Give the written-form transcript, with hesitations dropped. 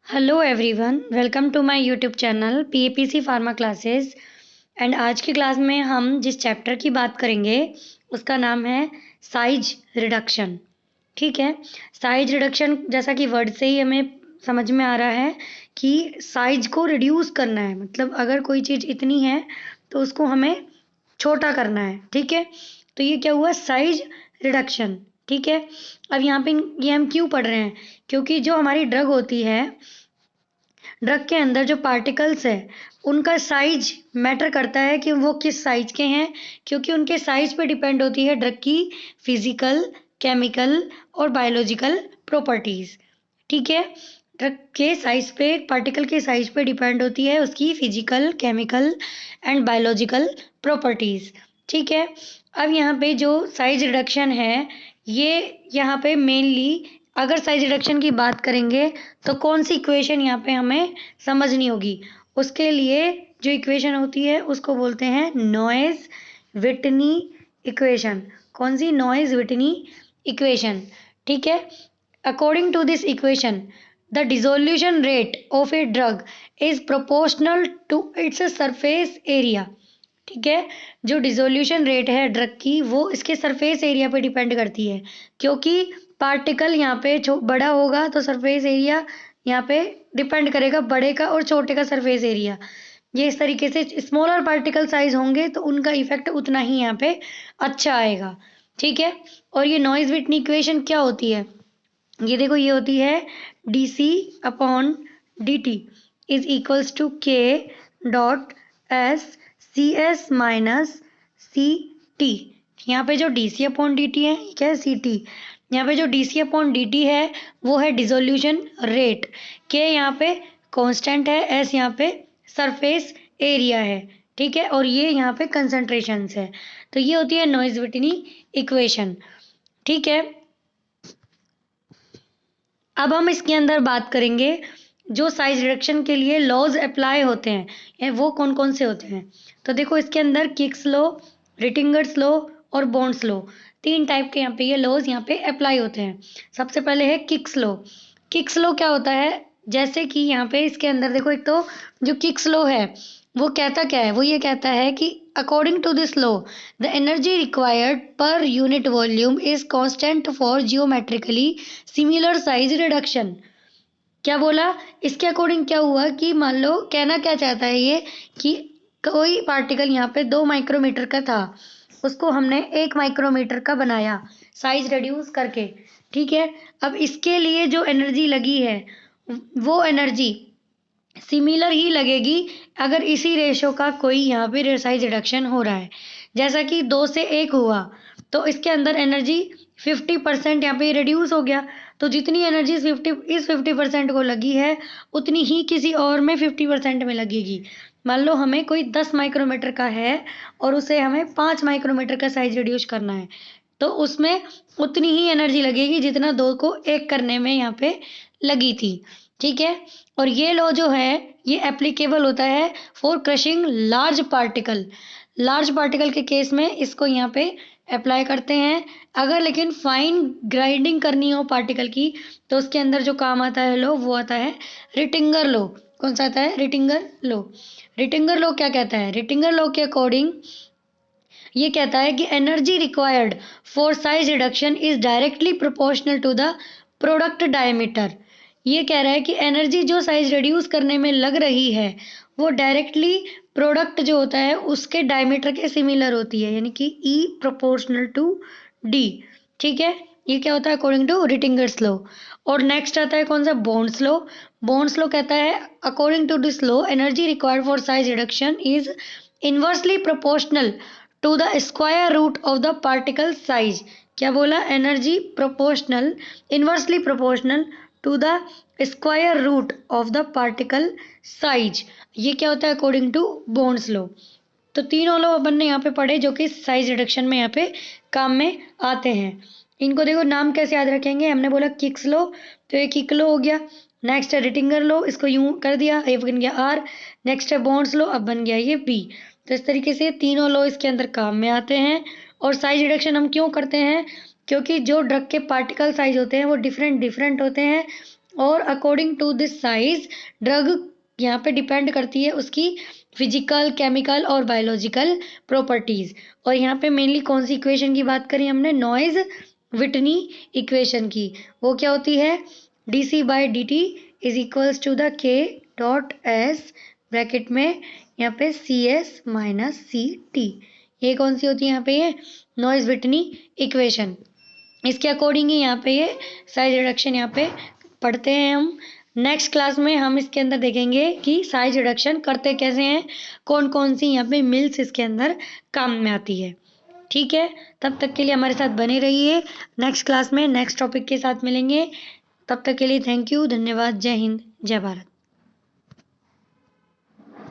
Hello everyone, welcome to my YouTube channel PAPC pharma classes. And आज की class में हम जिस चैप्टर की बात करेंगे उसका नाम है साइज रिडक्शन। ठीक है, साइज रिडक्शन जैसा कि वर्ड से ही हमें समझ में आ रहा है कि साइज को रिड्यूस करना है। मतलब अगर कोई चीज़ इतनी है तो उसको हमें छोटा करना है। ठीक है, तो ये क्या हुआ, साइज रिडक्शन। ठीक है, अब यहाँ पे ये हम क्यों पढ़ रहे हैं, क्योंकि जो हमारी ड्रग होती है, ड्रग के अंदर जो पार्टिकल्स है उनका साइज मैटर करता है कि वो किस साइज के हैं, क्योंकि उनके साइज पे डिपेंड होती है ड्रग की फिजिकल, केमिकल और बायोलॉजिकल प्रॉपर्टीज। ठीक है, ड्रग के साइज पे, पार्टिकल के साइज पे डिपेंड होती है उसकी physical, chemical and biological properties. ठीक है, अब यहाँ पे जो साइज रिडक्शन है, ये यहाँ पे मेनली अगर साइज रिडक्शन की बात करेंगे तो कौन सी इक्वेशन यहाँ पे हमें समझनी होगी। उसके लिए जो इक्वेशन होती है उसको बोलते हैं नॉइज विटनी इक्वेशन। कौन सी? Noise Whitney equation. ठीक है, according to this equation the dissolution rate of a drug is proportional to its surface area. ठीक है, जो डिसोल्यूशन रेट है ड्रग की वो इसके सरफेस एरिया पे डिपेंड करती है, क्योंकि पार्टिकल यहाँ पे बड़ा होगा तो सरफेस एरिया यहाँ पे डिपेंड करेगा बड़े का और छोटे का सरफेस एरिया। ये इस तरीके से स्मॉलर पार्टिकल साइज होंगे तो उनका इफेक्ट उतना ही यहाँ पे अच्छा आएगा। ठीक है, और ये नॉइज विटनी इक्वेशन क्या होती है, ये देखो, ये होती है D C upon D T is equals to K dot S C S minus C T. यहाँ पे जो D C upon D T है, क्या है, सी टी। यहाँ पे जो D C upon D T है वो है डिसोल्यूशन रेट, के यहाँ पे कांस्टेंट है, एस यहाँ पे सरफेस एरिया है। ठीक है, और ये यहाँ पे कंसंट्रेशंस है। तो ये होती है नॉइज विटनी इक्वेशन। ठीक है, अब हम इसके अंदर बात करेंगे जो साइज रिडक्शन के लिए लॉज अप्लाई होते हैं वो कौन कौन से होते हैं। तो देखो, इसके अंदर किक्स लॉ, रिटिंगर्स लॉ और बॉन्ड्स लॉ, तीन टाइप के यहाँ पे ये लॉज यहाँ पे अप्लाई होते हैं। सबसे पहले है किक्स लॉ। किक्स लॉ क्या होता है, जैसे कि यहाँ पे इसके अंदर देखो, एक तो जो किक्स लॉ है वो कहता क्या है, वो ये कहता है कि according to this law the energy required per unit volume is constant for geometrically similar size reduction. क्या बोला, इसके अकॉर्डिंग क्या हुआ कि मान लो, कहना क्या चाहता है ये कि कोई पार्टिकल यहाँ पे 2 माइक्रोमीटर का था, उसको हमने 1 माइक्रोमीटर का बनाया साइज रिड्यूस करके। ठीक है, अब इसके लिए जो एनर्जी लगी है वो एनर्जी सिमिलर ही लगेगी अगर इसी रेशो का कोई यहाँ पे साइज रिडक्शन हो रहा है। जैसा कि 2 से 1 हुआ तो इसके अंदर एनर्जी 50% यहाँ पे रिड्यूस हो गया। तो जितनी एनर्जी इस 50% को लगी है उतनी ही किसी और में 50% में लगेगी। मान लो हमें कोई 10 माइक्रोमीटर का है और उसे हमें 5 माइक्रोमीटर का साइज रिड्यूस करना है, तो उसमें उतनी ही एनर्जी लगेगी जितना 2 को 1 करने में यहाँ पे लगी थी। ठीक है, और ये लॉ जो है ये एप्लीकेबल होता है for crushing large particle. Large particle के केस में इसको यहाँ पे अप्लाई करते हैं। अगर लेकिन फाइन ग्राइंडिंग करनी हो पार्टिकल की तो उसके अंदर जो काम आता है लॉ वो आता है रिटिंगर लॉ। कौन सा आता है? रिटिंगर लॉ। रिटिंगर लॉ क्या कहता है? रिटिंगर लॉ के अकॉर्डिंग ये कहता है कि energy required for size reduction is directly proportional to the product diameter. ये कह रहा है कि एनर्जी जो साइज रिड्यूस करने में लग रही है वो डायरेक्टली प्रोडक्ट जो होता है उसके डायमीटर के सिमिलर होती है, यानी कि E प्रोपोर्शनल टू D। ठीक है, ये क्या होता है अकॉर्डिंग टू रिटिंगर्स लॉ। और नेक्स्ट आता है कौन सा? Bonds law. बॉन्ड्स लॉ कहता है according to this law energy required for size reduction is inversely proportional to the square root of the particle size. क्या बोला? Energy proportional, inversely proportional to the square root of the particle size. ये क्या होता है according to bonds law. तो तीनों law अपन ने यहाँ पे पढ़े जो कि साइज रिडक्शन में यहाँ पे काम में आते हैं। इनको देखो नाम कैसे याद रखेंगे, हमने बोला किक्स लॉ तो ये किक लॉ हो गया। नेक्स्ट है रिटिंगर लॉ, इसको यूं कर दिया, ये बन गया आर। नेक्स्ट है बॉन्ड्स लॉ, अब बन गया ये बी। तो इस तरीके से तीनों लॉ इसके अंदर काम में आते हैं। और साइज रिडक्शन हम क्यों करते हैं? क्योंकि जो ड्रग के पार्टिकल साइज होते हैं वो डिफरेंट डिफरेंट होते हैं और according to this size drug यहाँ पे डिपेंड करती है उसकी फिजिकल, केमिकल और बायोलॉजिकल प्रॉपर्टीज। और यहाँ पे मेनली कौन सी इक्वेशन की बात करी हमने, नॉइज विटनी इक्वेशन की। वो क्या होती है, dc/dt is equals to the k dot s bracket में यहाँ पे cs माइनस ct। ये कौन सी होती है यहाँ पे, ये नॉइज विटनी इक्वेशन। इसके अकॉर्डिंग ही यहाँ पे ये साइज रिडक्शन यहाँ पे पढ़ते हैं हम। नेक्स्ट क्लास में हम इसके अंदर देखेंगे कि साइज रिडक्शन करते कैसे हैं, कौन कौन सी यहाँ पे मिल्स इसके अंदर काम में आती है। ठीक है, तब तक के लिए हमारे साथ बने रहिए। नेक्स्ट क्लास में नेक्स्ट टॉपिक के साथ मिलेंगे। तब तक के लिए थैंक यू, धन्यवाद, जय हिंद, जय भारत।